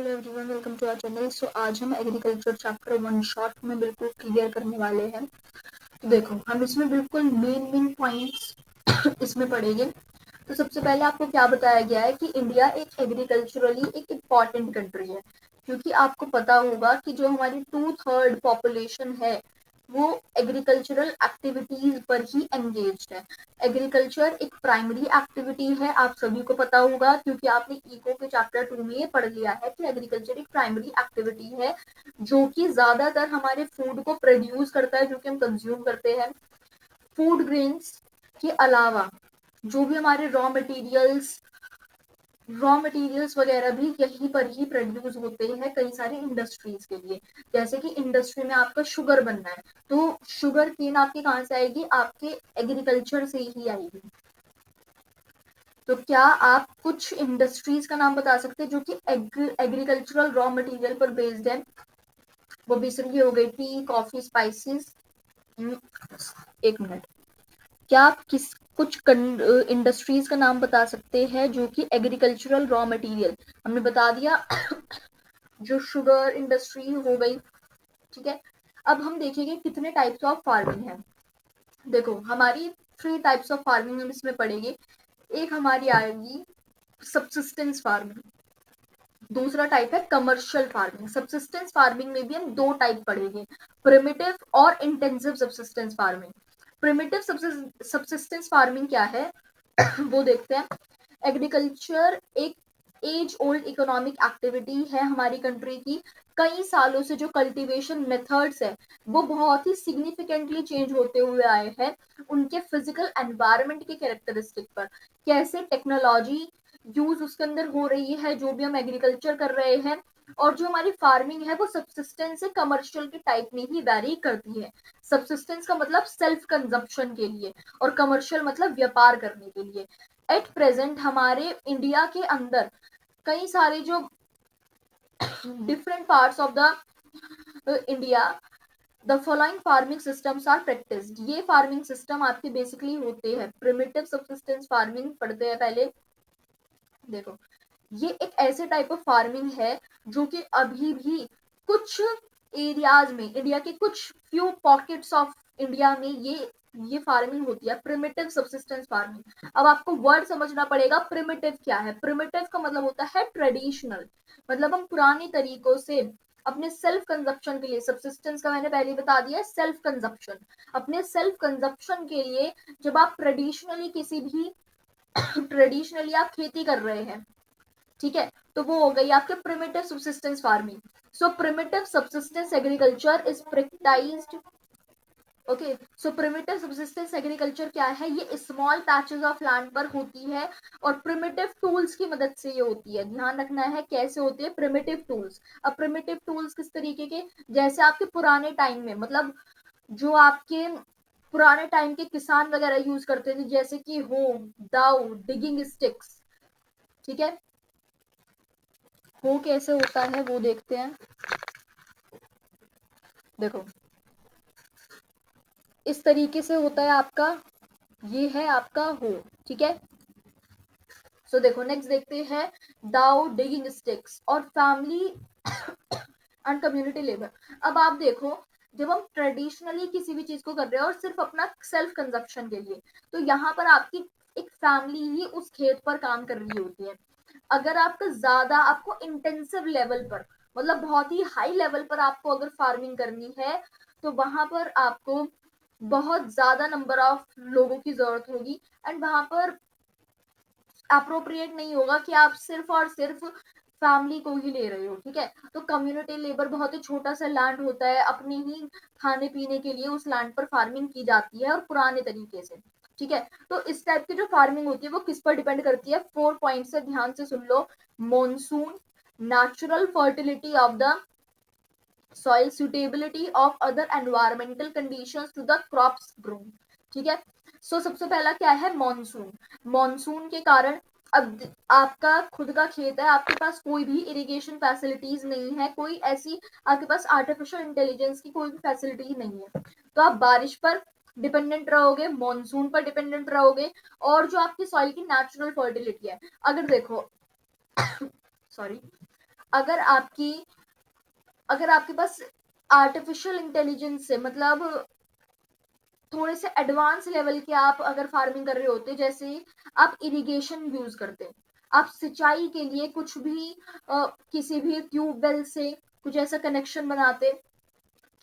Hello everyone, welcome to our channel. So आज हम agriculture chapter 1 short में बिल्कुल क्लियर करने वाले हैं। तो देखो, हम इसमें बिल्कुल मेन पॉइंट्स इसमें पढ़ेंगे। तो सबसे पहले आपको क्या बताया गया है कि इंडिया एक एग्रीकल्चरली एक इम्पॉर्टेंट कंट्री है, क्योंकि आपको पता होगा कि जो हमारी 2/3 पॉपुलेशन है वो एग्रीकल्चरल एक्टिविटीज पर ही एंगेज्ड है। एग्रीकल्चर एक प्राइमरी एक्टिविटी है, आप सभी को पता होगा, क्योंकि आपने इको के चैप्टर 2 में ये पढ़ लिया है कि एग्रीकल्चर एक प्राइमरी एक्टिविटी है जो कि ज्यादातर हमारे फूड को प्रोड्यूस करता है, जो कि हम कंज्यूम करते हैं। फूड ग्रेन्स के अलावा जो भी हमारे रॉ मटेरियल्स वगैरह भी यहीं पर ही प्रोड्यूस होते हैं कई सारी इंडस्ट्रीज के लिए। जैसे कि इंडस्ट्री में आपका शुगर बनना है, तो शुगर केन आपके कहाँ से आएगी? आपके एग्रीकल्चर से ही आएगी। तो क्या आप कुछ इंडस्ट्रीज का नाम बता सकते हैं जो कि एग्रीकल्चरल रॉ मटेरियल पर बेस्ड है? वो बेसिकली हो गई टी, कॉफी, स्पाइसेस। एक मिनट, क्या आप कुछ इंडस्ट्रीज का नाम बता सकते हैं जो कि एग्रीकल्चरल रॉ मटेरियल? हमने बता दिया जो शुगर इंडस्ट्री हो गई, ठीक है। अब हम देखेंगे कितने टाइप्स ऑफ फार्मिंग है। देखो, हमारी 3 टाइप्स ऑफ फार्मिंग हम इसमें पढ़ेंगे। एक हमारी आएगी सबसिस्टेंस फार्मिंग, दूसरा टाइप है कमर्शियल फार्मिंग। सबसिस्टेंस फार्मिंग में भी हम 2 टाइप पढ़ेंगे, प्रिमिटिव और intensive subsistence farming. Primitive subsistence farming क्या है वो देखते हैं। एग्रीकल्चर एक एज ओल्ड इकोनॉमिक एक्टिविटी है हमारी कंट्री की। कई सालों से जो कल्टीवेशन मेथड्स है वो बहुत ही सिग्निफिकेंटली चेंज होते हुए आए हैं उनके फिजिकल एनवायरनमेंट के कैरेक्टरिस्टिक पर। कैसे टेक्नोलॉजी यूज उसके अंदर हो रही है जो भी हम एग्रीकल्चर कर रहे हैं, और जो हमारी फार्मिंग है वो सबसिस्टेंस से कमर्शियल के टाइप में ही वैरी करती है। सबसिस्टेंस का मतलब सेल्फ कंजप्शन के लिए और कमर्शियल मतलब व्यापार करने के लिए। एट प्रेजेंट हमारे इंडिया के अंदर कई सारे जो different parts of the India the following farming systems are practised. ये फार्मिंग सिस्टम आपके बेसिकली होते हैं। प्रिमिटिव सबसिस्टेंस फार्मिंग पढ़ते हैं पहले। देखो, ये एक ऐसे टाइप ऑफ फार्मिंग है जो कि अभी भी कुछ एरियाज में, इंडिया के कुछ फ्यू पॉकेट्स ऑफ इंडिया में ये फार्मिंग होती है, प्रिमिटिव सबसिस्टेंस फार्मिंग। अब आपको वर्ड समझना पड़ेगा, प्रिमिटिव क्या है। प्रिमिटिव का मतलब होता है ट्रेडिशनल, मतलब हम पुराने तरीकों से अपने सेल्फ कंजप्शन के लिए, सबसिस्टेंस का मैंने पहले बता दिया, सेल्फ कंजप्शन, अपने सेल्फ कंजप्शन के लिए जब आप ट्रेडिशनली आप खेती कर रहे हैं, ठीक है, तो वो हो गई आपके primitive subsistence farming. So primitive subsistence agriculture is practised. Okay, so primitive subsistence agriculture क्या है? ये स्मॉल पैचेस ऑफ लैंड पर होती है और प्रिमिटिव टूल्स की मदद से ये होती है। ध्यान रखना है कैसे होते हैं प्रिमिटिव टूल्स। अब प्रिमिटिव टूल्स किस तरीके के? जैसे आपके पुराने टाइम में, मतलब जो आपके पुराने टाइम के किसान वगैरह यूज करते थे, जैसे कि हो दाऊ, डिगिंग स्टिक्स, ठीक है। हो कैसे होता है वो देखते हैं। देखो, इस तरीके से होता है आपका, ये है आपका हो, ठीक है। सो देखो, नेक्स्ट देखते हैं दाउ, डिगिंग स्टिक्स और फैमिली एंड कम्युनिटी लेबर। अब आप देखो, जब हम ट्रेडिशनली किसी भी चीज को कर रहे हैं और सिर्फ अपना सेल्फ कंजप्शन के लिए, तो यहाँ पर आपकी एक फैमिली ही उस खेत पर काम कर रही होती है। अगर आपका ज्यादा, आपको इंटेंसिव लेवल पर, मतलब बहुत ही हाई लेवल पर आपको अगर फार्मिंग करनी है, तो वहां पर आपको बहुत ज्यादा नंबर ऑफ लोगों की जरूरत होगी एंड वहां पर अप्रोप्रिएट नहीं होगा कि आप सिर्फ और सिर्फ फैमिली को ही ले रहे हो, ठीक है। तो कम्युनिटी लेबर, बहुत ही छोटा सा लैंड होता है, अपने ही खाने पीने के लिए उस लैंड पर फार्मिंग की जाती है और पुराने तरीके से, ठीक है। तो इस टाइप की जो फार्मिंग होती है वो किस पर डिपेंड करती है? 4 पॉइंट से ध्यान से सुन लो। Monsoon, natural fertility of the soil, suitability of other environmental conditions to the crops grown, ठीक है। सो सबसे पहला क्या है? मॉनसून। मॉनसून के कारण, अब आपका खुद का खेत है, आपके पास कोई भी इरिगेशन फैसिलिटीज नहीं है, कोई ऐसी आपके पास आर्टिफिशियल इंटेलिजेंस की कोई भी फैसिलिटी नहीं है, तो आप बारिश पर डिपेंडेंट रहोगे, मॉनसून पर डिपेंडेंट रहोगे। और जो आपकी सॉइल की नेचुरल फर्टिलिटी है, अगर देखो सॉरी, अगर आपकी अगर आपके पास आर्टिफिशियल इंटेलिजेंस से मतलब थोड़े से एडवांस लेवल के आप अगर फार्मिंग कर रहे होते, जैसे आप इरिगेशन यूज करते, आप सिंचाई के लिए कुछ भी किसी भी ट्यूबवेल से कुछ ऐसा कनेक्शन बनाते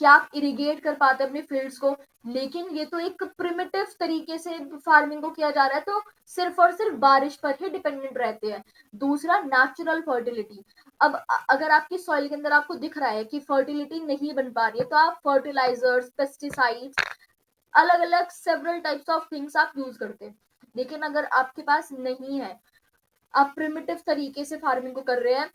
कि आप इरिगेट कर पाते अपने फील्ड्स को। लेकिन ये तो एक प्रिमिटिव तरीके से फार्मिंग को किया जा रहा है, तो सिर्फ और सिर्फ बारिश पर ही डिपेंडेंट रहते हैं। दूसरा, नेचुरल फर्टिलिटी। अब अगर आपकी सॉइल के अंदर आपको दिख रहा है कि फर्टिलिटी नहीं बन पा रही है, तो आप फर्टिलाइजर्स, पेस्टिसाइड्स, अलग अलग सेवरल टाइप्स ऑफ थिंग्स आप यूज करते हैं। लेकिन अगर आपके पास नहीं है, आप प्रिमिटिव तरीके से फार्मिंग को कर रहे हैं,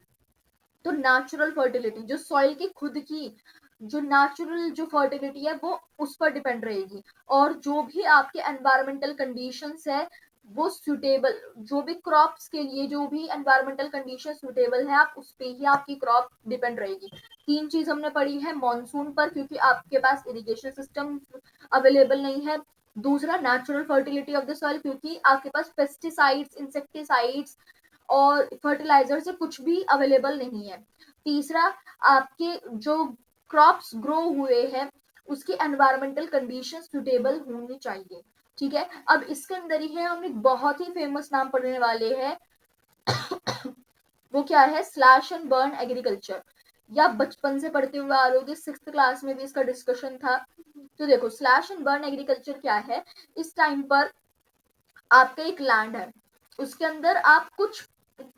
तो नेचुरल फर्टिलिटी जो सॉइल की खुद की जो नेचुरल जो फर्टिलिटी है वो उस पर डिपेंड रहेगी। और जो भी आपके एनवायरमेंटल कंडीशंस है वो सुटेबल, जो भी क्रॉप्स के लिए जो भी एनवायरमेंटल कंडीशन सुटेबल है, आप उस पे ही आपकी क्रॉप डिपेंड रहेगी। तीन चीज हमने पढ़ी है, मॉनसून पर क्योंकि आपके पास इरिगेशन सिस्टम अवेलेबल नहीं है। दूसरा, natural fertility of the soil, क्योंकि आपके पास पेस्टिसाइड्स, इंसेक्टिसाइड्स और फर्टिलाइजर से कुछ भी अवेलेबल नहीं है। तीसरा, आपके जो क्रॉप्स ग्रो हुए हैं उसकी एनवायरमेंटल कंडीशन सुटेबल होनी चाहिए। ठीक है, अब इसके अंदर ही है हम एक बहुत ही फेमस नाम पढ़ने वाले हैं वो क्या है, स्लैश एंड बर्न एग्रीकल्चर। या बचपन से पढ़ते हुए आ रहे हो, सिक्स्थ क्लास में भी इसका डिस्कशन था। तो देखो, स्लैश एंड बर्न एग्रीकल्चर क्या है, इस टाइम पर आपका एक लैंड है, उसके अंदर आप कुछ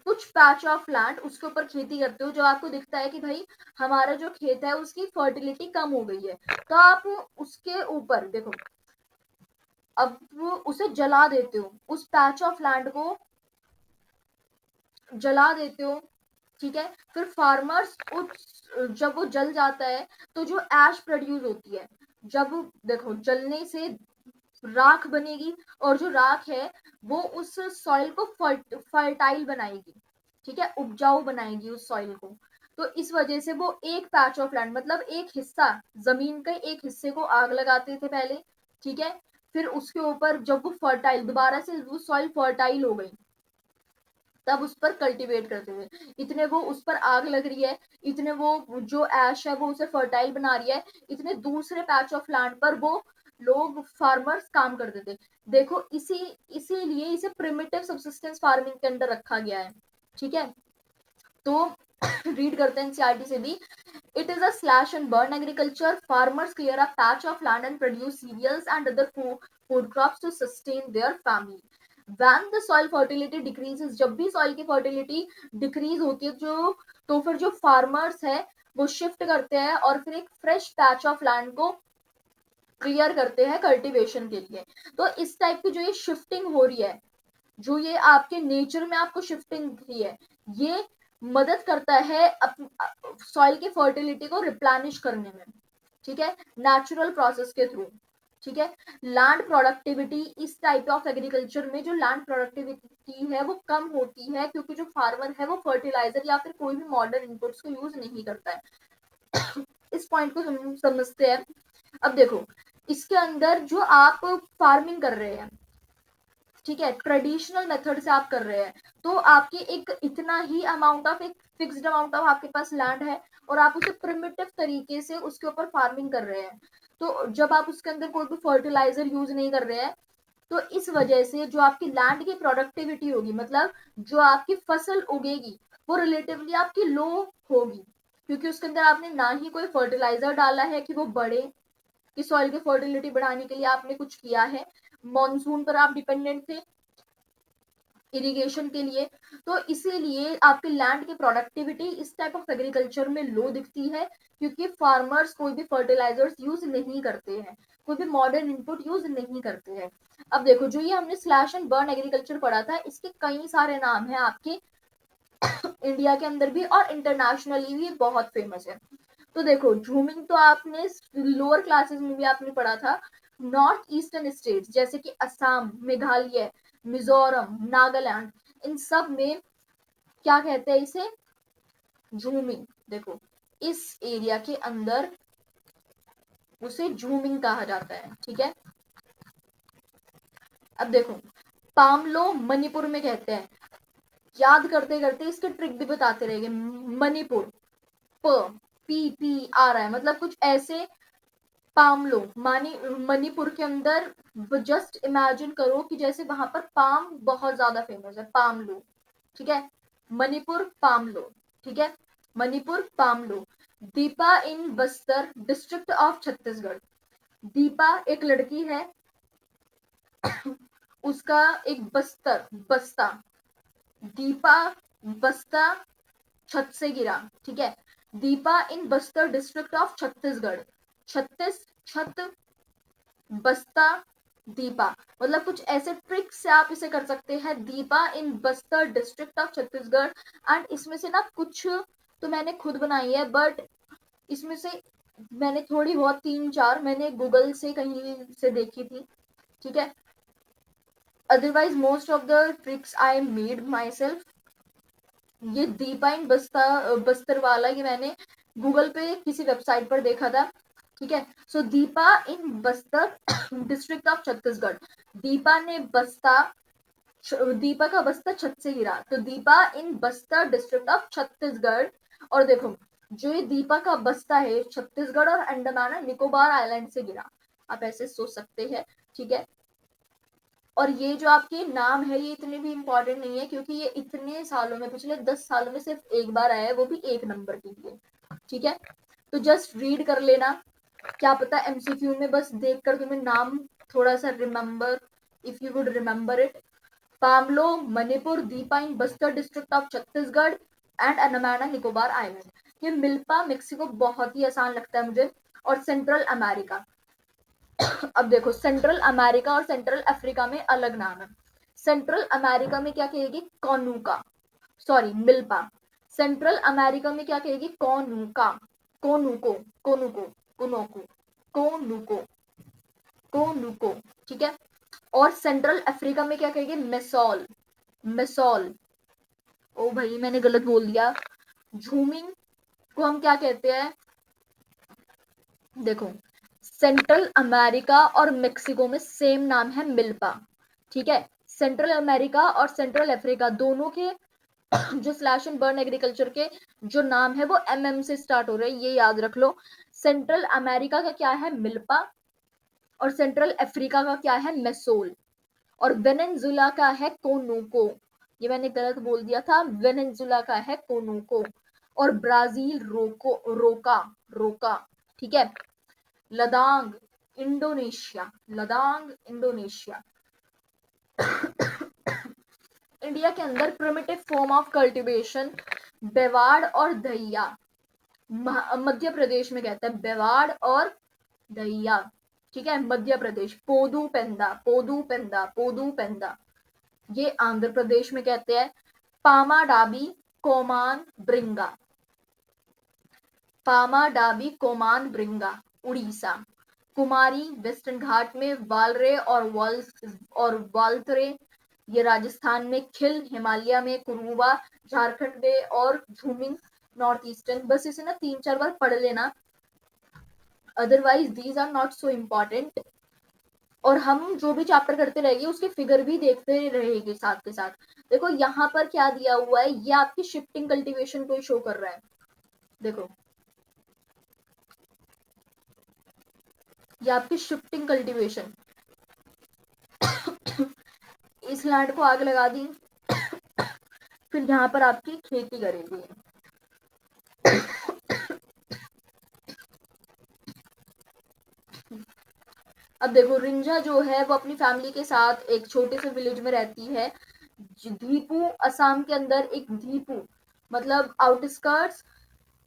कुछ पैच ऑफ लैंड उसके ऊपर खेती करते हो, जो आपको दिखता है कि भाई हमारा जो खेत है उसकी फर्टिलिटी कम हो गई है, तो आप उसके ऊपर देखो, अब वो उसे जला देते हो, उस पैच ऑफ लैंड को जला देते हो। ठीक है, फिर फार्मर्स जब वो जल जाता है तो जो ऐश प्रोड्यूस होती है, जब देखो जलने से राख बनेगी, और जो राख है वो उस सॉइल को फर्टाइल बनाएगी। ठीक है, उपजाऊ बनाएगी उस सॉइल को। तो इस वजह से वो एक पैच ऑफ लैंड मतलब एक हिस्सा, जमीन के एक हिस्से को आग लगाते थे पहले। ठीक है, फिर उसके ऊपर जब वो फर्टाइल, दोबारा से वो सॉइल फर्टाइल हो गई, तब उस पर कल्टीवेट करते थे। इतने वो उस पर आग लग रही है, इतने वो जो ऐश है वो उसे फर्टाइल बना रही है, इतने दूसरे पैच ऑफ लैंड पर वो लोग फार्मर्स काम करते थे। देखो, इसीलिए इसे प्रिमिटिव सब्सिस्टेंस फार्मिंग के अंदर रखा गया है। ठीक है, तो रीड करते हैं एनसीईआरटी से भी। It is a slash and burn agriculture. Farmers clear a patch of land and produce cereals and other food crops to sustain their family. When the soil fertility decreases, जब भी soil की fertility decrease होती है, तो फिर जो farmers है वो shift करते हैं और फिर एक fresh patch of land को क्लियर करते हैं कल्टीवेशन के लिए। तो इस टाइप की जो ये शिफ्टिंग हो रही है, जो ये आपके नेचर में आपको शिफ्टिंग दिखती है, ये मदद करता है सॉइल की फर्टिलिटी को रिप्लेनिश करने में। ठीक है, नेचुरल प्रोसेस के थ्रू। ठीक है, लैंड प्रोडक्टिविटी, इस टाइप ऑफ एग्रीकल्चर में जो लैंड प्रोडक्टिविटी है वो कम होती है, क्योंकि जो फार्मर है वो फर्टिलाइजर या फिर कोई भी मॉडर्न इनपुट्स को यूज नहीं करता है। इस पॉइंट को समझते हैं। अब देखो, इसके अंदर जो आप फार्मिंग कर रहे हैं, ठीक है, ट्रेडिशनल मेथड से आप कर रहे हैं, तो आपके एक इतना ही अमाउंट ऑफ, एक फिक्स्ड अमाउंट ऑफ आपके पास लैंड है, और आप उसे प्रिमिटिव तरीके से उसके ऊपर फार्मिंग कर रहे हैं। तो जब आप उसके अंदर कोई भी फर्टिलाइजर यूज नहीं कर रहे हैं, तो इस वजह से जो आपकी लैंड की प्रोडक्टिविटी होगी, मतलब जो आपकी फसल उगेगी, वो रिलेटिवली आपकी लो होगी, क्योंकि उसके अंदर आपने ना ही कोई फर्टिलाइजर डाला है कि वो बढ़े, कि सॉइल की फर्टिलिटी बढ़ाने के लिए आपने कुछ किया है। मॉनसून पर आप डिपेंडेंट थे इरिगेशन के लिए। तो इसीलिए आपके लैंड की प्रोडक्टिविटी इस टाइप ऑफ एग्रीकल्चर में लो दिखती है, क्योंकि फार्मर्स कोई भी फर्टिलाइजर्स यूज नहीं करते हैं, कोई भी मॉडर्न इनपुट यूज नहीं करते हैं। अब देखो, जो ये हमने स्लैश एंड बर्न एग्रीकल्चर पढ़ा था, इसके कई सारे नाम हैं आपके इंडिया के अंदर भी और इंटरनेशनली भी बहुत फेमस है। तो देखो, झूमिंग तो आपने लोअर क्लासेस में भी आपने पढ़ा था। नॉर्थ ईस्टर्न स्टेट्स जैसे कि असम, मेघालय, मिजोरम, नागालैंड, इन सब में क्या कहते हैं इसे, झूमिंग। देखो, इस एरिया के अंदर उसे झूमिंग कहा जाता है। ठीक है, अब देखो, पामलो मणिपुर में कहते हैं, याद करते करते इसके ट्रिक भी बताते रहेंगे। मणिपुर, प पी पी आ रहा है, मतलब कुछ ऐसे। पामलो, मानी मणिपुर के अंदर जस्ट इमेजिन करो कि जैसे वहां पर पाम बहुत ज्यादा फेमस है, पामलो, ठीक है। मणिपुर पामलो, ठीक है। Manipur पामलो। Deepa in Bastar district of Chhattisgarh. Deepa एक लड़की है, उसका एक बस्तर, बस्ता, दीपा, बस्ता, छत से गिरा, ठीक है। Deepa in Bastar district of Chhattisgarh. छत्तीस, छत, बस्ता, दीपा, मतलब कुछ ऐसे ट्रिक्स से आप इसे कर सकते हैं। Dipa in Bastar district of Chhattisgarh. And इसमें से ना कुछ तो मैंने खुद बनाई है, बट इसमें से मैंने थोड़ी बहुत 3-4 मैंने गूगल से कहीं से देखी थी, ठीक है। Otherwise most of the tricks I made my self. ये दीपा इन बस्तर वाला ये मैंने गूगल पे किसी वेबसाइट पर देखा था, ठीक है। सो Deepa in Bastar district of Chhattisgarh. Deepa ने बस्ता, दीपा का बस्ता छत से गिरा, तो Deepa in Bastar district of Chhattisgarh. और देखो, जो ये दीपा का बस्ता है छत्तीसगढ़ और अंडमान एंड निकोबार आइलैंड से गिरा, आप ऐसे सोच सकते हैं, ठीक है। और ये जो आपके नाम है ये इतने भी इम्पोर्टेंट नहीं है, क्योंकि ये इतने सालों में, पिछले 10 सालों में सिर्फ एक बार आया है, वो भी एक नंबर के लिए, ठीक है। तो जस्ट रीड कर लेना, क्या पता एमसीक्यू में बस देखकर तुम्हें नाम थोड़ा सा remember, if you would remember it. Pamlou, Manipur, Dipa in Bastar district of Chhattisgarh and Andaman Nicobar island. ये मिल्पा मेक्सिको बहुत ही आसान लगता है मुझे। और सेंट्रल अमेरिका, अब देखो सेंट्रल अमेरिका और सेंट्रल अफ्रीका में अलग नाम है। सेंट्रल अमेरिका में क्या कहेगी, कोनुका, सॉरी मिल्पा। सेंट्रल अमेरिका में क्या कहेगी, कोनुका, कोनुको, कोनुको, कोनोको, कोनुको, कोनुको, ठीक है। और सेंट्रल अफ्रीका में क्या कहेगी, मेसोल, मेसोल। ओ भाई मैंने गलत बोल दिया। झूमिंग को हम क्या कहते हैं, देखो सेंट्रल अमेरिका और मेक्सिको में सेम नाम है, मिल्पा, ठीक है। सेंट्रल अमेरिका और सेंट्रल अफ्रीका दोनों के जो स्लैश एंड बर्न एग्रीकल्चर के जो नाम है वो एमएम से स्टार्ट हो रहे हैं, ये याद रख लो। सेंट्रल अमेरिका का क्या है, मिल्पा। और सेंट्रल अफ्रीका का क्या है, मेसोल। और वेनेजुला का है कोनुको, ये मैंने गलत बोल दिया था, वेनेजुला का है कोनुको। और ब्राजील रोको, रोका, रोका, ठीक है। Ladang Indonesia, ladang Indonesia. India के अंदर प्रिमिटिव फॉर्म ऑफ कल्टीवेशन बेवाड़ और दहिया, मध्य प्रदेश में कहते हैं बेवाड़ और दहिया, ठीक है। मध्य प्रदेश, पोदू पेंदा, पोदू पेंदा, पोदू पेंदा। ये आंध्र प्रदेश में कहते हैं पामा डाबी कोमान ब्रिंगा, पामा डाबी कोमान ब्रिंगा, उड़ीसा। कुमारी वेस्टर्न घाट में, वालरे और वालतरे ये राजस्थान में, खिल हिमालय में, कुरुबा झारखंड में, और झूमिंग नॉर्थ ईस्टर्न। बस इसे ना 3-4 बार पढ़ लेना, otherwise these are not so important. और हम जो भी चैप्टर करते रहेंगे उसके फिगर भी देखते रहेंगे साथ के साथ। देखो यहाँ पर क्या दिया हुआ है, ये आपकी शिफ्टिंग कल्टीवेशन को शो कर रहा है, देखो ये आपकी शिफ्टिंग कल्टीवेशन। इस लैंड को आग लगा दी, फिर यहाँ पर आपकी खेती करेंगे। अब देखो रिंझा जो है वो अपनी फैमिली के साथ एक छोटे से विलेज में रहती है, धीपू, असम के अंदर एक धीपू, मतलब आउटस्कर्ट्स,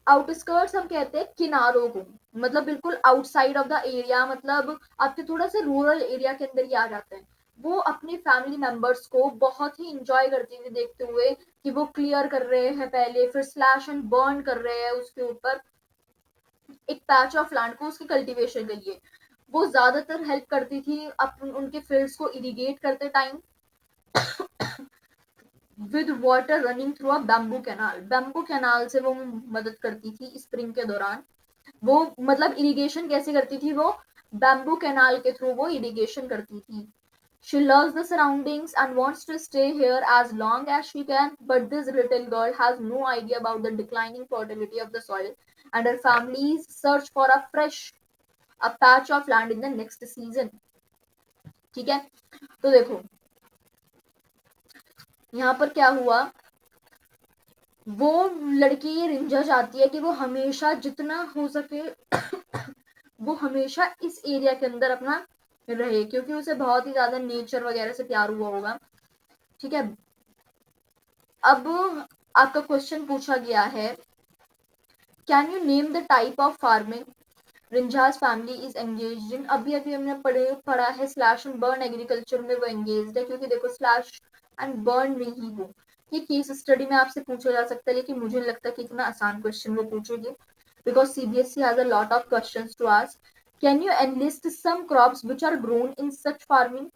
आउटस्कर्ट्स हम कहते हैं किनारों को, मतलब बिल्कुल आउटसाइड ऑफ द एरिया, मतलब आपके थोड़ा सा रूरल एरिया के अंदर ही आ जाते हैं। वो अपनी फैमिली मेंबर्स को बहुत ही इंजॉय करते हुए देखते हुए कि वो क्लियर कर रहे हैं पहले, फिर स्लैश एंड बर्न कर रहे हैं उसके ऊपर एक पैच ऑफ लैंड को उसकी कल्टीवेशन के लिए। वो ज्यादातर हेल्प करती थी अपन उनके फील्ड्स को इरिगेट करते time with water running through a bamboo canal, bamboo canal से वो मदद करती थी स्प्रिंग के दौरान। वो मतलब इरिगेशन कैसे करती थी, वो बैम्बू कैनाल के थ्रू वो इरिगेशन करती थी। She loves the surroundings and wants to stay here as long as she can, but this little girl has no idea about the declining fertility of the soil and her family's search for a patch of land in the next season. ठीक है, तो देखो यहाँ पर क्या हुआ, वो लड़की रिंझा चाहती है कि वो हमेशा जितना हो सके वो हमेशा इस एरिया के अंदर अपना रहे, क्योंकि उसे बहुत ही ज्यादा नेचर वगैरह से प्यार हुआ होगा। ठीक है, अब आपका क्वेश्चन पूछा गया है, can you name the type of farming Rinjha's family is engaged in. अभी अभी हमने पढ़ा है स्लैश एंड बर्न एग्रीकल्चर में वो एंगेज्ड है, क्योंकि देखो स्लैश एंड बर्न में ही वो ये केस स्टडी में आपसे पूछा जा सकता है, लेकिन मुझे नहीं लगता कि इतना आसान क्वेश्चन वो पूछेगी, because CBSE has a lot of questions to ask. Can you enlist some crops which are grown in such farming.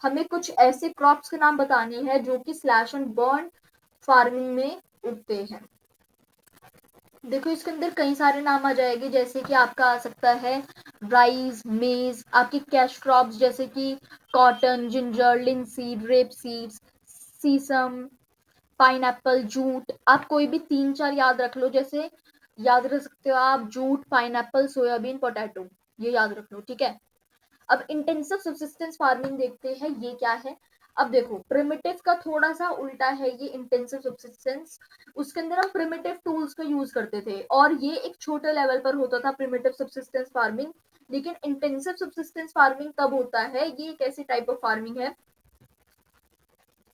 हमें कुछ ऐसे क्रॉप्स के नाम बताने हैं जो कि स्लैश एंड बर्न फार्मिंग में उगते हैं। देखो इसके अंदर कई सारे नाम आ जाएंगे, जैसे कि आपका आ सकता है राइस, मेज, आपके कैश क्रॉप्स जैसे कि cotton, ginger, linseed, rape seeds, sesame, pineapple, jute. आप कोई भी 3-4 याद रख लो, जैसे याद रख सकते हो आप जूट, पाइनएप्पल, सोयाबीन, पोटैटो, ये याद रख लो। ठीक है, अब इंटेंसिव सब्सिस्टेंस फार्मिंग देखते हैं ये क्या है। अब देखो प्रिमिटिव का थोड़ा सा उल्टा है ये इंटेंसिव सब्सिस्टेंस। उसके अंदर हम प्रिमिटिव टूल्स का यूज करते थे और ये एक छोटे लेवल पर होता था प्रिमिटिव सब्सिस्टेंस फार्मिंग। लेकिन इंटेंसिव सब्सिस्टेंस फार्मिंग तब होता है, ये एक ऐसी टाइप ऑफ फार्मिंग है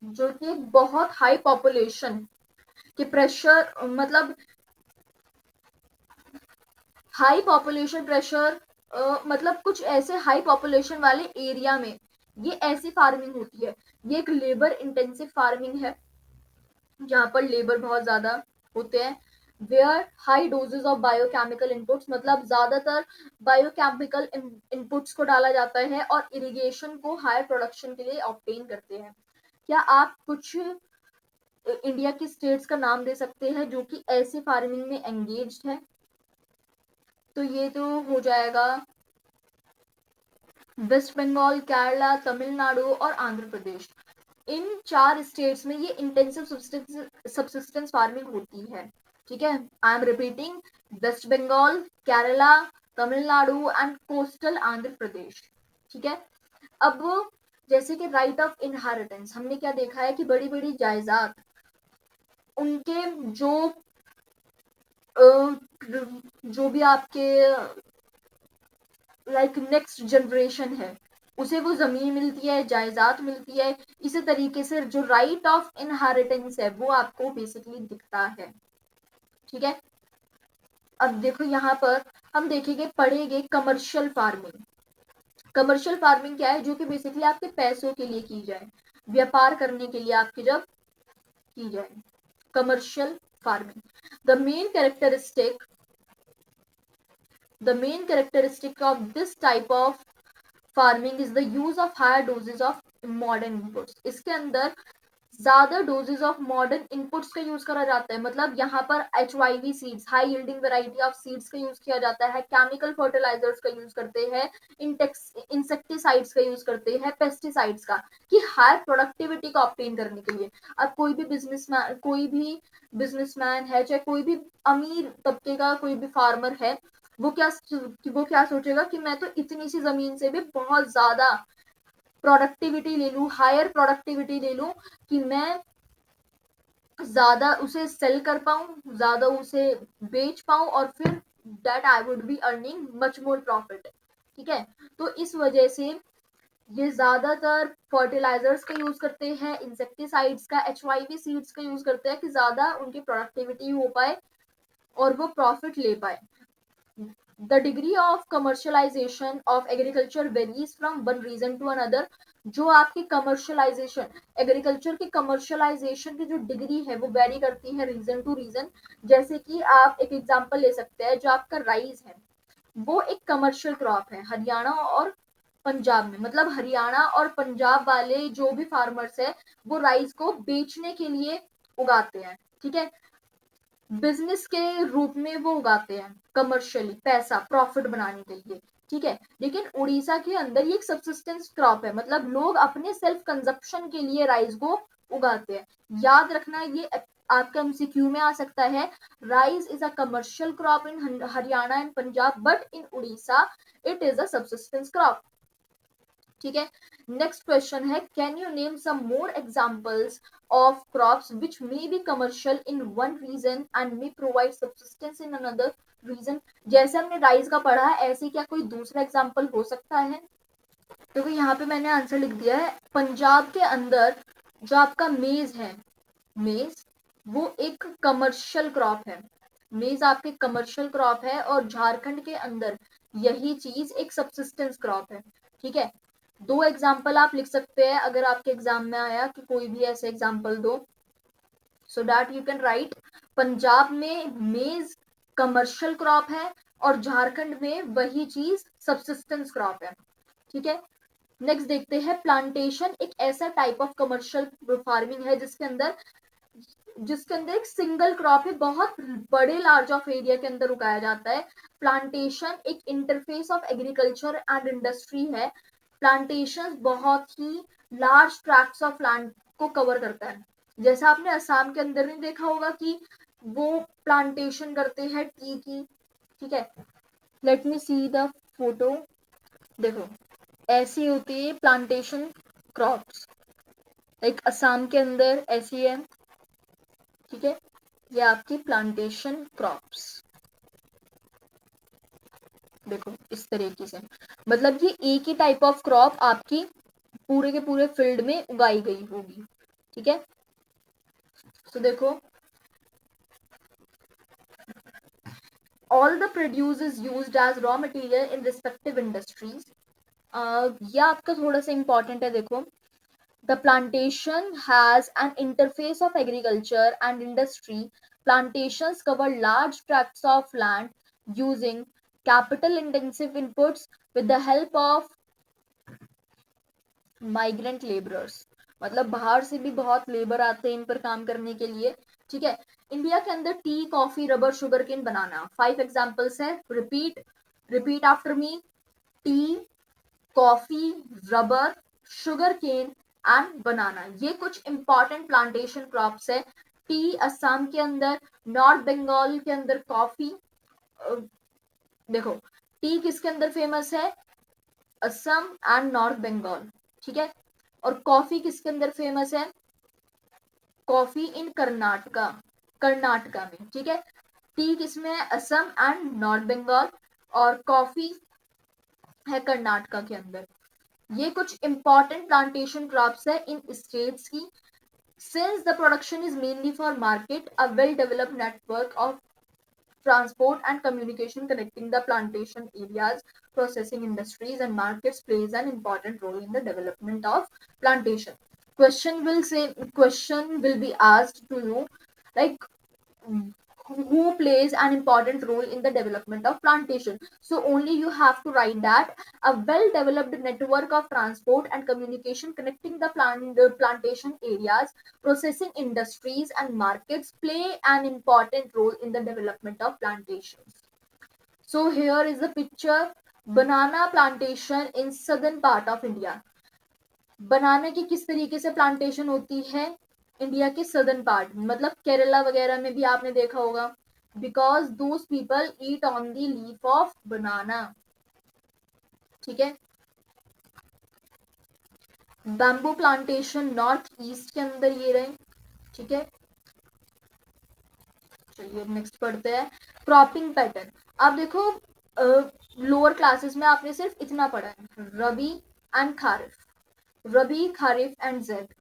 जो कि बहुत हाई पॉपुलेशन के प्रेशर, मतलब हाई पॉपुलेशन प्रेशर, मतलब कुछ ऐसे हाई पॉपुलेशन वाले एरिया में ये ऐसी फार्मिंग होती है। ये एक लेबर इंटेंसिव फार्मिंग है जहाँ पर लेबर बहुत ज्यादा होते हैं। Where high doses of biochemical inputs, मतलब ज्यादातर बायोकेमिकल इनपुट्स को डाला जाता है और इरिगेशन को हायर प्रोडक्शन के लिए ऑब्टेन करते हैं। क्या आप कुछ इंडिया की स्टेट्स का नाम दे सकते हैं जो कि ऐसी फार्मिंग में एंगेज्ड है। तो ये तो हो जाएगा वेस्ट बंगाल, केरला, तमिलनाडु और आंध्र प्रदेश। इन 4 स्टेट्स में ये इंटेंसिव सब्सिस्टेंस फार्मिंग होती है। ठीक है, I am repeating, West Bengal, Kerala, Tamil Nadu and coastal Andhra Pradesh. ठीक है, अब जैसे कि राइट ऑफ इनहेरिटेंस, हमने क्या देखा है कि बड़ी बड़ी जायदाद उनके जो भी आपके लाइक नेक्स्ट जनरेशन है उसे वो जमीन मिलती है, जायदाद मिलती है। इसी तरीके से जो राइट ऑफ इनहेरिटेंस है वो आपको बेसिकली दिखता है। ठीक है, अब देखो यहाँ पर हम देखेंगे पढ़ेंगे कमर्शियल फार्मिंग। कमर्शियल फार्मिंग क्या है, जो कि बेसिकली आपके पैसों के लिए की जाए, व्यापार करने के लिए आपकी जब की जाए, commercial farming. The main characteristic the main characteristic of this type of farming is the use of higher doses of modern inputs. इसके अंदर ज्यादा डोजेज ऑफ मॉडर्न इनपुट्स का यूज करा जाता है, मतलब यहाँ पर HYV seeds, high yielding variety of seeds का यूज किया जाता है, केमिकल फर्टिलाइजर्स का यूज करते हैं, इंसेक्टिसाइड्स का यूज करते हैं, पेस्टिसाइड्स का, कि हाई प्रोडक्टिविटी को ऑब्टेन करने के लिए। अब कोई भी बिजनेसमैन है, चाहे कोई भी अमीर तबके का कोई भी फार्मर है, वो क्या सोचेगा कि मैं तो इतनी सी जमीन से भी बहुत ज्यादा प्रोडक्टिविटी ले लूं, हायर प्रोडक्टिविटी ले लूं, कि मैं ज्यादा उसे सेल कर पाऊं, ज्यादा उसे बेच पाऊं, और फिर that I would be earning much more profit. ठीक है, तो इस वजह से ये ज्यादातर फर्टिलाइजर्स का यूज करते हैं, इंसेक्टिसाइड्स का, HYV सीड्स का यूज करते हैं कि ज्यादा उनकी प्रोडक्टिविटी हो पाए और वो प्रॉफिट ले पाए। The degree of commercialization of agriculture varies from one region to another। जो आपकी कमर्शलाइजेशन, एग्रीकल्चर की कमर्शलाइजेशन की जो डिग्री है वो वेरी करती है रीजन टू रीजन। जैसे कि आप एक एग्जांपल ले सकते हैं, जो आपका राइस है वो एक कमर्शियल क्रॉप है हरियाणा और पंजाब में, मतलब हरियाणा और पंजाब वाले जो भी फार्मर्स है वो राइस को बेचने के लिए उगाते हैं। ठीक है, बिजनेस के रूप में वो उगाते हैं, कमर्शियली पैसा प्रॉफिट बनाने के लिए। ठीक है। लेकिन उड़ीसा के अंदर ये एक सब्सिस्टेंस क्रॉप है, मतलब लोग अपने सेल्फ कंजप्शन के लिए राइस को उगाते हैं। याद रखना ये आपका एमसीक्यू में आ सकता है। Rice is a commercial crop in Haryana and Punjab, but in Orissa it is a subsistence crop. ठीक है। नेक्स्ट क्वेश्चन है, can you name some more examples of crops which may be commercial in one region and may provide subsistence in another region. जैसे हमने rice का पढ़ा है, ऐसे क्या कोई दूसरा एग्जांपल हो सकता है? देखो यहाँ पे मैंने आंसर लिख दिया है। पंजाब के अंदर जो आपका मेज है, मेज वो एक कमर्शियल क्रॉप है। मेज आपके कमर्शियल क्रॉप है, और झारखंड के अंदर यही चीज एक सब्सिस्टेंस क्रॉप है। ठीक है। दो एग्जाम्पल आप लिख सकते हैं अगर आपके एग्जाम में आया कि कोई भी ऐसे एग्जाम्पल दो, so that you can write Punjab में मेज कमर्शियल क्रॉप है और झारखंड में वही चीज सब्सिस्टेंस क्रॉप है। ठीक है। नेक्स्ट देखते हैं, प्लांटेशन एक ऐसा टाइप ऑफ कमर्शियल फार्मिंग है जिसके अंदर एक सिंगल क्रॉप है, बहुत बड़े लार्ज ऑफ एरिया के अंदर उगाया जाता है। प्लांटेशन एक interface of agriculture and industry है। प्लांटेशन बहुत ही लार्ज ट्रैक्ट्स ऑफ लैंड को कवर करता है। जैसा आपने असम के अंदर नहीं देखा होगा कि वो प्लांटेशन करते हैं टी की। ठीक है। Let me see the photo. देखो ऐसी होती है प्लांटेशन क्रॉप्स, लाइक असम के अंदर ऐसी है। ठीक है। ये आपकी प्लांटेशन क्रॉप्स देखो इस तरीके से, मतलब ये एक ही टाइप ऑफ क्रॉप आपकी पूरे के पूरे फील्ड में उगाई गई होगी। ठीक है। तो देखो, all the produce is used as raw material in respective industries. ये आपका थोड़ा सा इंपॉर्टेंट है। देखो, the plantation has an interface of agriculture and industry. Plantations cover large tracts of land using capital intensive inputs with the help of migrant laborers. मतलब बाहर से भी बहुत लेबर आते हैं इन पर काम करने के लिए। ठीक है। इंडिया के अंदर tea, coffee, rubber, sugar cane, banana, 5 examples है। Repeat after me. Tea, coffee, rubber, sugar cane and banana, ये कुछ इंपॉर्टेंट प्लांटेशन क्रॉप्स है। टी असम के अंदर, नॉर्थ बंगाल के अंदर कॉफी। देखो टी किसके अंदर फेमस है? Assam and north Bengal. ठीक है। और कॉफी किसके अंदर फेमस है? कॉफी इन कर्नाटका, कर्नाटका में। ठीक है। टी किसमें है? असम एंड नॉर्थ बंगाल, और कॉफी है कर्नाटका के अंदर। ये कुछ इंपॉर्टेंट प्लांटेशन क्रॉप्स है इन स्टेट्स की। Since the production is mainly for market, a well-developed network of transport and communication connecting the plantation areas, processing industries and markets plays an important role in the development of plantation. Question will be asked to you, like who plays an important role in the development of plantation. So only you have to write that a well-developed network of transport and communication connecting the plantation areas, processing industries and markets play an important role in the development of plantations. So here is the picture, banana plantation in southern part of India. बनाना की किस तरीके से plantation होती है India के southern part, मतलब केरला वगैरह में भी आपने देखा होगा, because those people eat on the leaf of बनाना। ठीक है। बैम्बू प्लांटेशन नॉर्थ ईस्ट के अंदर ये रहे। ठीक है। चलिए नेक्स्ट पढ़ते हैं, क्रॉपिंग पैटर्न। आप देखो लोअर क्लासेस में आपने सिर्फ इतना पढ़ा है, रबी एंड खारिफ, रबी खारिफ एंड जेड।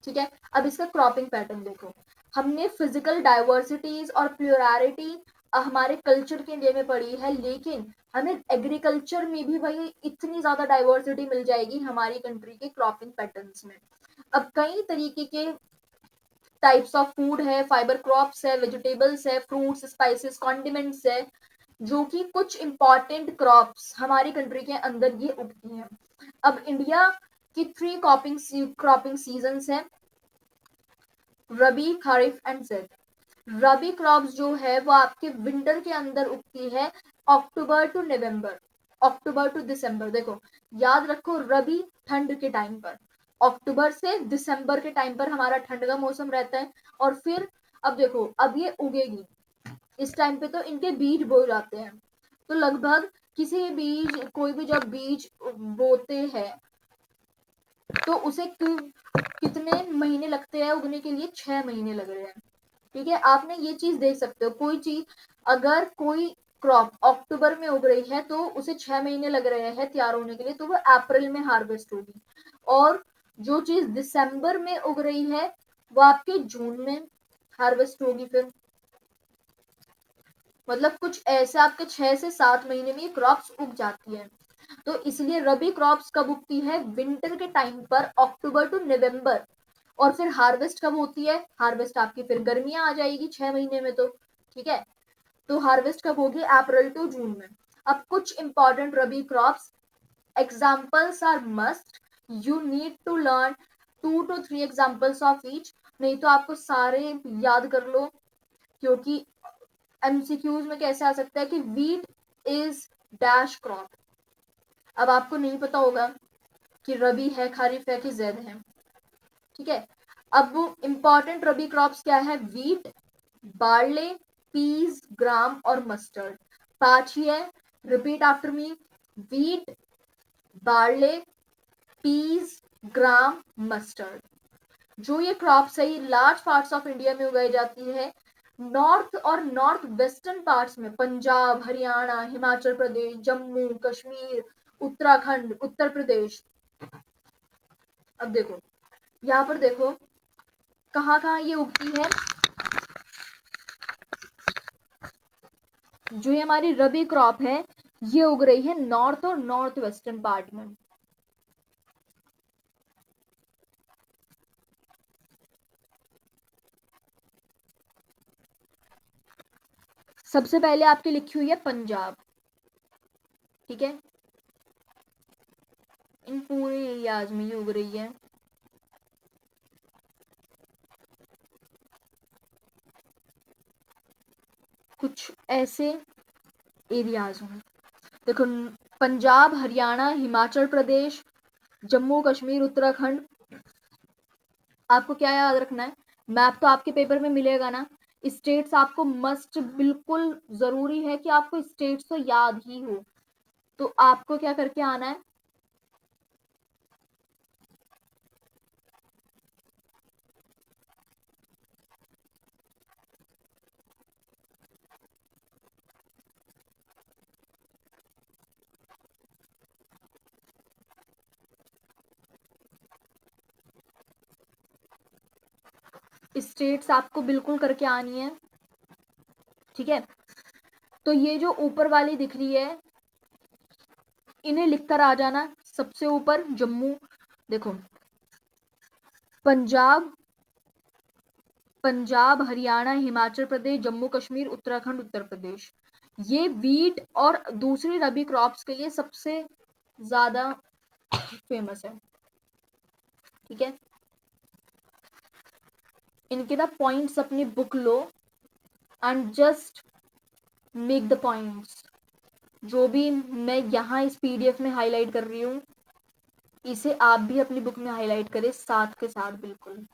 ठीक है। अब इसका क्रॉपिंग पैटर्न देखो, हमने फिजिकल डाइवर्सिटीज और प्लुरैलिटी हमारे कल्चर के लिए में पढ़ी है, लेकिन हमें एग्रीकल्चर में भी भाई इतनी ज्यादा डाइवर्सिटी मिल जाएगी हमारी कंट्री के क्रॉपिंग पैटर्न्स में। अब कई तरीके के टाइप्स ऑफ फूड है, फाइबर क्रॉप्स है, वेजिटेबल्स है, फ्रूट्स, स्पाइसेस, कॉन्डिमेंट्स है, जो कि कुछ इंपॉर्टेंट क्रॉप्स हमारी कंट्री के अंदर ये उगती हैं। अब इंडिया की 3 क्रॉपिंग सीजन्स है, रबी, खरीफ एंड जेड। रबी क्रॉप्स जो है वो आपके विंटर के अंदर उगती है, अक्टूबर टू नवंबर। अक्टूबर टू दिसंबर। देखो याद रखो, रबी ठंड के टाइम पर, अक्टूबर से दिसंबर के टाइम पर हमारा ठंड का मौसम रहता है। और फिर अब देखो, अब ये उगेगी, इस टाइम पे तो इनके बीज बो जाते हैं। तो लगभग किसी बीज, कोई भी जब बीज बोते हैं तो उसे कितने महीने लगते हैं उगने के लिए? 6 महीने लग रहे हैं। ठीक है, आपने ये चीज देख सकते हो, कोई चीज अगर कोई क्रॉप अक्टूबर में उग रही है तो उसे 6 महीने लग रहे हैं तैयार होने के लिए, तो वो अप्रैल में हार्वेस्ट होगी। और जो चीज दिसंबर में उग रही है वो आपके जून में हार्वेस्ट होगी। फिर मतलब कुछ ऐसे आपके 6 से 7 महीने में क्रॉप्स उग जाती है। तो इसलिए रबी क्रॉप्स कब उगती है? विंटर के टाइम पर, अक्टूबर टू नवंबर। और फिर हार्वेस्ट कब होती है? हार्वेस्ट आपकी फिर गर्मियां आ जाएगी 6 महीने में तो। ठीक है, तो हार्वेस्ट कब होगी? अप्रैल टू जून में। अब कुछ important rabi crops, examples are must, you need to learn 2 to 3 examples of each. नहीं तो आपको सारे याद कर लो, क्योंकि एमसीक्यूज में कैसे आ सकता है कि वीट इज डैश क्रॉप। अब आपको नहीं पता होगा कि रबी है, खरीफ है कि जैद है। ठीक है, अब वो इंपॉर्टेंट रबी क्रॉप्स क्या है? वीट, बार्ले, पीज, ग्राम और मस्टर्ड। 5 ही है, repeat after me. Wheat, barley, peas, gram, mustard. जो ये क्रॉप्स है ये लार्ज पार्ट्स ऑफ इंडिया में उगाई जाती है। नॉर्थ और नॉर्थ वेस्टर्न पार्ट्स में, पंजाब, हरियाणा, हिमाचल प्रदेश, जम्मू कश्मीर, उत्तराखंड, उत्तर प्रदेश। अब देखो यहाँ पर देखो कहाँ कहाँ ये उगती है। जो ये हमारी रबी क्रॉप है ये उग रही है नॉर्थ और नॉर्थ वेस्टर्न पार्ट में। सबसे पहले आपकी लिखी हुई है पंजाब। ठीक है, इन पूरे एरियाज में ये उग रही है। कुछ ऐसे एरियाज में देखो, पंजाब, हरियाणा, हिमाचल प्रदेश, जम्मू कश्मीर, उत्तराखंड। आपको क्या याद रखना है? मैप तो आपके पेपर में मिलेगा ना। स्टेट्स आपको मस्ट, बिल्कुल जरूरी है कि आपको स्टेट्स तो याद ही हो। तो आपको क्या करके आना है? स्टेट्स आपको बिल्कुल करके आनी है। ठीक है, तो ये जो ऊपर वाली दिख रही है इन्हें लिखकर आ जाना। सबसे ऊपर जम्मू, देखो पंजाब, पंजाब, हरियाणा, हिमाचल प्रदेश, जम्मू कश्मीर, उत्तराखंड, उत्तर प्रदेश। ये वीट और दूसरी रबी क्रॉप्स के लिए सबसे ज्यादा फेमस है। ठीक है, इनके ना पॉइंट्स अपनी book low and just make the points. जो भी मैं यहाँ इस पीडीएफ में हाईलाइट कर रही हूँ इसे आप भी अपनी बुक में हाईलाइट करें साथ के साथ, बिल्कुल।